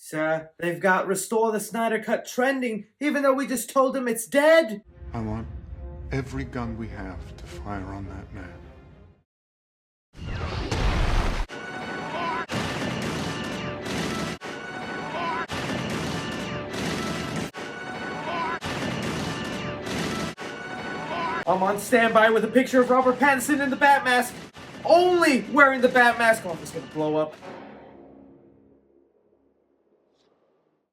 Sir, they've got Restore the Snyder Cut trending, even though we just told them it's dead. I want every gun we have to fire on that man. I'm on standby with a picture of Robert Pattinson in the bat mask. Only wearing the bat mask. Oh, I'm just gonna blow up.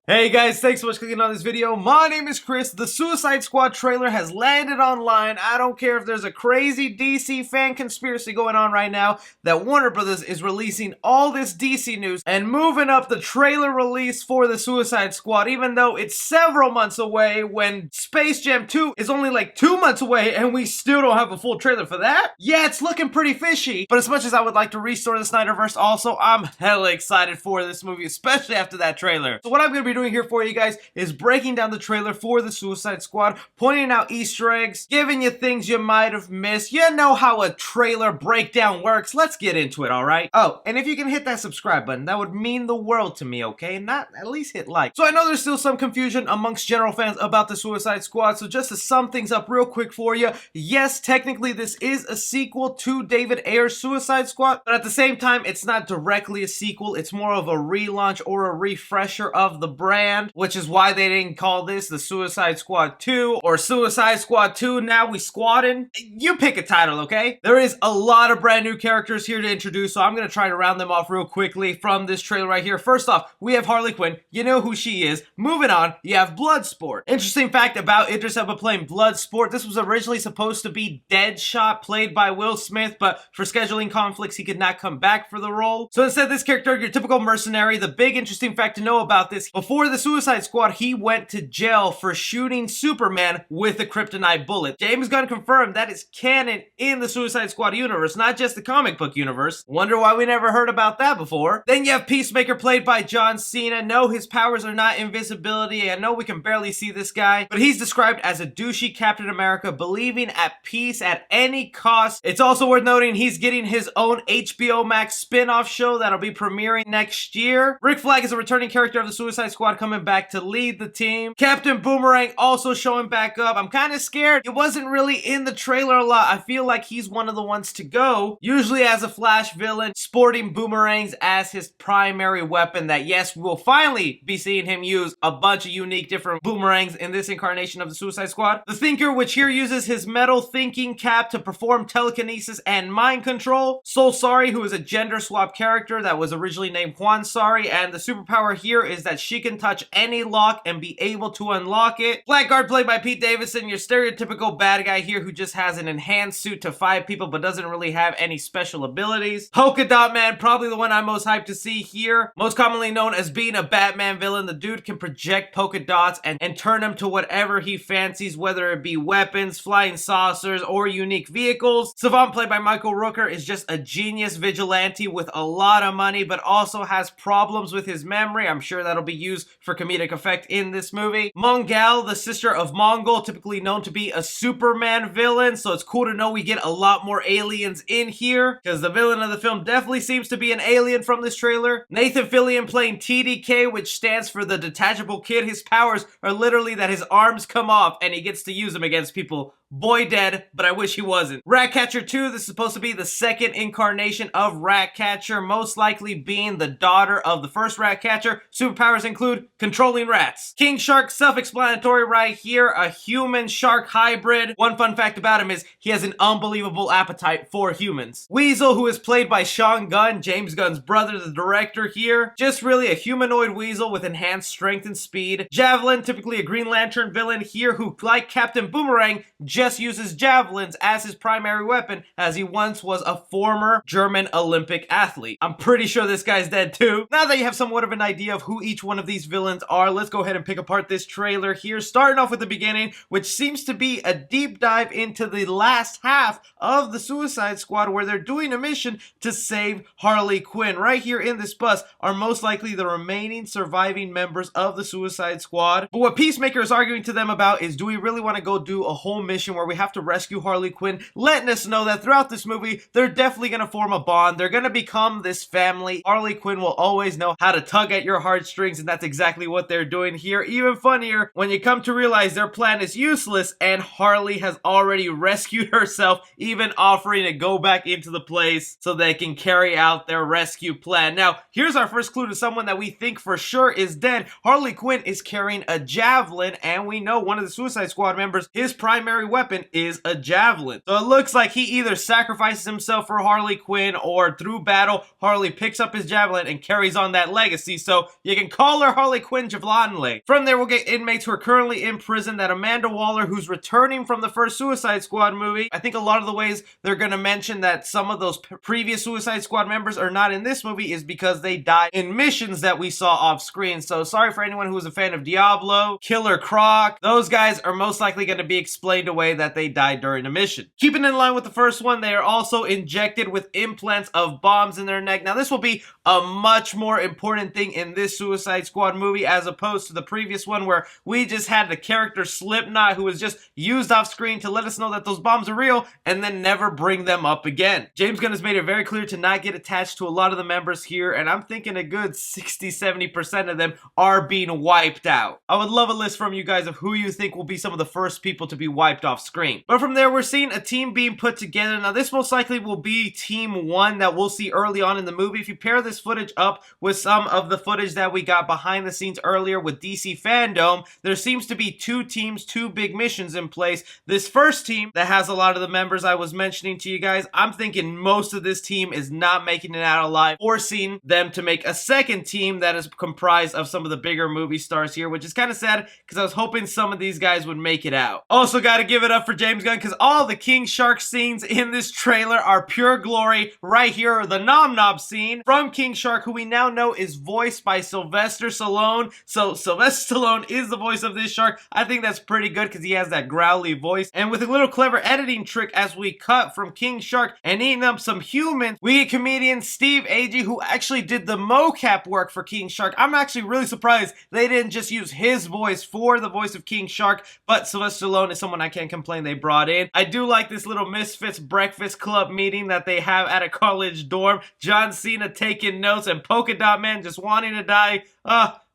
Hey guys, thanks so much for clicking on this video. My name is Chris. The Suicide Squad trailer has landed online. I don't care if there's a crazy DC fan conspiracy going on right now that Warner Brothers is releasing all this DC news and moving up the trailer release for the Suicide Squad, even though it's several months away when Space Jam 2 is only like 2 months away and we still don't have a full trailer for that. Yeah, it's looking pretty fishy, but as much as I would like to restore the Snyderverse also, I'm hella excited for this movie, especially after that trailer. So what I'm going to be doing here for you guys is breaking down the trailer for the Suicide Squad, pointing out Easter eggs, giving you things you might have missed. You know how a trailer breakdown works. Let's get into it, alright? Oh, and if you can hit that subscribe button, that would mean the world to me, okay? Not at least hit like. So I know there's still some confusion amongst general fans about the Suicide Squad, so just to sum things up real quick for you, yes, technically this is a sequel to David Ayer's Suicide Squad, but at the same time, it's not directly a sequel. It's more of a relaunch or a refresher of the brand, which is why they didn't call this the Suicide Squad 2 or Suicide Squad 2 Now We Squaddin'. You pick a title, okay? There is a lot of brand new characters here to introduce, so I'm going to try to round them off real quickly from this trailer right here. First off, we have Harley Quinn. You know who she is. Moving on, you have Bloodsport. Interesting fact about Idris Elba playing Bloodsport, this was originally supposed to be Deadshot, played by Will Smith, but for scheduling conflicts, he could not come back for the role. So instead, this character, your typical mercenary. The big interesting fact to know about this, before the Suicide Squad, he went to jail for shooting Superman with a kryptonite bullet. James Gunn confirmed that is canon in the Suicide Squad universe, not just the comic book universe. Wonder why we never heard about that before. Then you have Peacemaker, played by John Cena. No, his powers are not invisibility. I know we can barely see this guy, but he's described as a douchey Captain America, believing at peace at any cost. It's also worth noting he's getting his own HBO Max spin-off show that'll be premiering next year. Rick Flag is a returning character of the Suicide Squad, coming back to lead the team. Captain Boomerang also showing back up. I'm kind of scared. He wasn't really in the trailer a lot. I feel like he's one of the ones to go, usually as a Flash villain, sporting boomerangs as his primary weapon. That, yes, we will finally be seeing him use a bunch of unique different boomerangs in this incarnation of the Suicide Squad. The Thinker, which here uses his metal thinking cap to perform telekinesis and mind control. Soul Sari, who is a gender swap character that was originally named Juan Sari, and the superpower here is that she can touch any lock and be able to unlock it. Blackguard, played by Pete Davidson, your stereotypical bad guy here who just has an enhanced suit to fight people but doesn't really have any special abilities. Polka Dot Man, probably the one I'm most hyped to see here. Most commonly known as being a Batman villain, the dude can project polka dots and turn them to whatever he fancies, whether it be weapons, flying saucers, or unique vehicles. Savant, played by Michael Rooker, is just a genius vigilante with a lot of money but also has problems with his memory. I'm sure that'll be used for comedic effect in this movie. Mongal, the sister of Mongol, typically known to be a Superman villain, so it's cool to know we get a lot more aliens in here, because the villain of the film definitely seems to be an alien from this trailer. Nathan Fillion playing TDK, which stands for the Detachable Kid. His powers are literally that his arms come off and he gets to use them against people. Boy dead, but I wish he wasn't. Ratcatcher 2, this is supposed to be the second incarnation of Ratcatcher, most likely being the daughter of the first Ratcatcher. Superpowers include controlling rats. King Shark, self-explanatory right here, a human-shark hybrid. One fun fact about him is he has an unbelievable appetite for humans. Weasel, who is played by Sean Gunn, James Gunn's brother, the director here. Just really a humanoid weasel with enhanced strength and speed. Javelin, typically a Green Lantern villain here who, like Captain Boomerang, just uses javelins as his primary weapon, as he once was a former German Olympic athlete. I'm pretty sure this guy's dead too. Now that you have somewhat of an idea of who each one of these villains are, let's go ahead and pick apart this trailer here, starting off with the beginning, which seems to be a deep dive into the last half of the Suicide Squad, where they're doing a mission to save Harley Quinn. Right here in this bus are most likely the remaining surviving members of the Suicide Squad. But what Peacemaker is arguing to them about is, do we really want to go do a whole mission mission where we have to rescue Harley Quinn, letting us know that throughout this movie, they're definitely going to form a bond. They're going to become this family. Harley Quinn will always know how to tug at your heartstrings, and that's exactly what they're doing here. Even funnier when you come to realize their plan is useless and Harley has already rescued herself, even offering to go back into the place so they can carry out their rescue plan. Now, here's our first clue to someone that we think for sure is dead. Harley Quinn is carrying a javelin, and we know one of the Suicide Squad members, his primary weapon is a javelin. So it looks like he either sacrifices himself for Harley Quinn, or through battle, Harley picks up his javelin and carries on that legacy. So you can call her Harley Quinn Javelin. From there, we'll get inmates who are currently in prison. That Amanda Waller, who's returning from the first Suicide Squad movie. I think a lot of the ways they're going to mention that some of those previous Suicide Squad members are not in this movie is because they died in missions that we saw off screen. So sorry for anyone who was a fan of Diablo, Killer Croc. Those guys are most likely going to be explained away that they died during a mission. Keeping in line with the first one, they are also injected with implants of bombs in their neck. Now, this will be a much more important thing in this Suicide Squad movie as opposed to the previous one where we just had the character Slipknot who was just used off screen to let us know that those bombs are real and then never bring them up again. James Gunn has made it very clear to not get attached to a lot of the members here, and I'm thinking a good 60-70% of them are being wiped out. I would love a list from you guys of who you think will be some of the first people to be wiped off screen. But from there, we're seeing a team being put together. Now, this most likely will be Team 1 that we'll see early on in the movie. If you pair this footage up with some of the footage that we got behind the scenes earlier with DC Fandom, there seems to be two teams, two big missions in place. This first team that has a lot of the members I was mentioning to you guys, I'm thinking most of this team is not making it out alive, forcing them to make a second team that is comprised of some of the bigger movie stars here, which is kind of sad because I was hoping some of these guys would make it out. Also, got to give it up for James Gunn because all the King Shark scenes in this trailer are pure glory. Right here, the Nom Nom scene from King Shark, who we now know is voiced by Sylvester Stallone. So Sylvester Stallone is the voice of this shark. I think that's pretty good because he has that growly voice. And with a little clever editing trick as we cut from King Shark and eating up some humans, we get comedian Steve Agee, who actually did the mocap work for King Shark. I'm actually really surprised they didn't just use his voice for the voice of King Shark, but Sylvester Stallone is someone I can't complain they brought in. I do like this little Misfits Breakfast Club meeting that they have at a college dorm. John Cena taking notes and Polka Dot Man just wanting to die.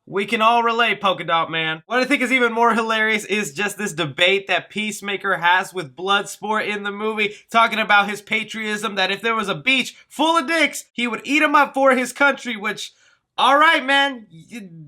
We can all relate, Polka Dot Man. What I think is even more hilarious is just this debate that Peacemaker has with Bloodsport in the movie, talking about his patriotism, that if there was a beach full of dicks, he would eat them up for his country, which... all right, man,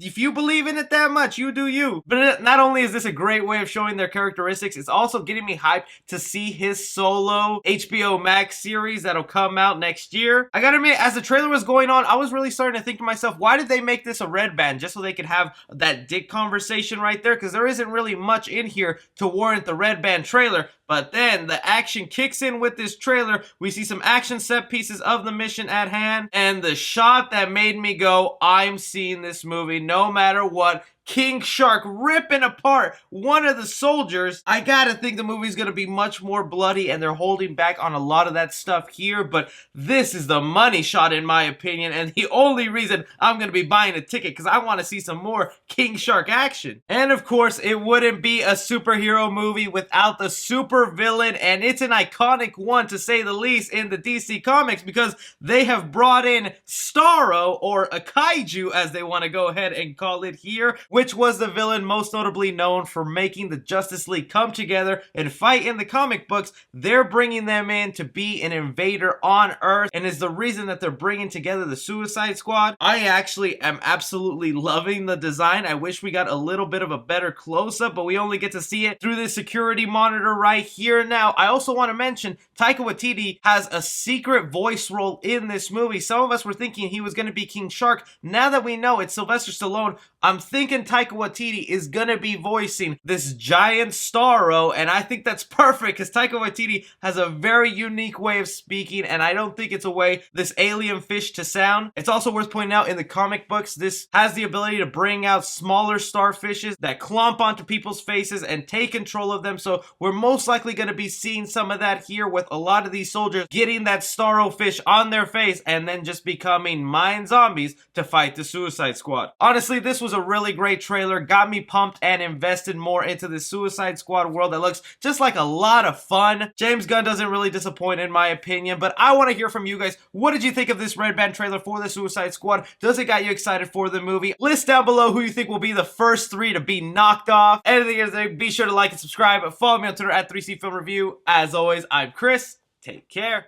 if you believe in it that much, you do you. But not only is this a great way of showing their characteristics, it's also getting me hyped to see his solo HBO Max series that'll come out next year. I gotta admit, as the trailer was going on, I was really starting to think to myself, why did they make this a red band? Just so they could have that dick conversation right there? Because there isn't really much in here to warrant the red band trailer. But then the action kicks in with this trailer. We see some action set pieces of the mission at hand. And the shot that made me go, I'm seeing this movie no matter what. King Shark ripping apart one of the soldiers. I gotta think the movie's gonna be much more bloody and they're holding back on a lot of that stuff here, but this is the money shot in my opinion, and the only reason I'm gonna be buying a ticket because I want to see some more King Shark action. And of course, it wouldn't be a superhero movie without the super villain, and it's an iconic one to say the least in the DC Comics because they have brought in Starro, or a kaiju as they want to go ahead and call it here, which was the villain most notably known for making the Justice League come together and fight in the comic books. They're bringing them in to be an invader on Earth, and is the reason that they're bringing together the Suicide Squad. I actually am absolutely loving the design. I wish we got a little bit of a better close-up, but we only get to see it through this security monitor right here. Now, I also want to mention Taika Waititi has a secret voice role in this movie. Some of us were thinking he was going to be King Shark. Now that we know it's Sylvester Stallone, I'm thinking Taika Waititi is gonna be voicing this giant Starro, and I think that's perfect because Taika Waititi has a very unique way of speaking, and I don't think it's a way this alien fish to sound. It's also worth pointing out in the comic books, this has the ability to bring out smaller starfishes that clomp onto people's faces and take control of them, so we're most likely gonna be seeing some of that here with a lot of these soldiers getting that Starro fish on their face and then just becoming mind zombies to fight the Suicide Squad. Honestly, this was a really great great trailer, got me pumped and invested more into the Suicide Squad world that looks just like a lot of fun. James Gunn doesn't really disappoint in my opinion, but I want to hear from you guys. What did you think of this red band trailer for the Suicide Squad? Does it got you excited for the movie? List down below who you think will be the first 3 to be knocked off. Anything is there, be sure to like and subscribe. Follow me on Twitter at 3C Film Review. As always, I'm Chris. Take care.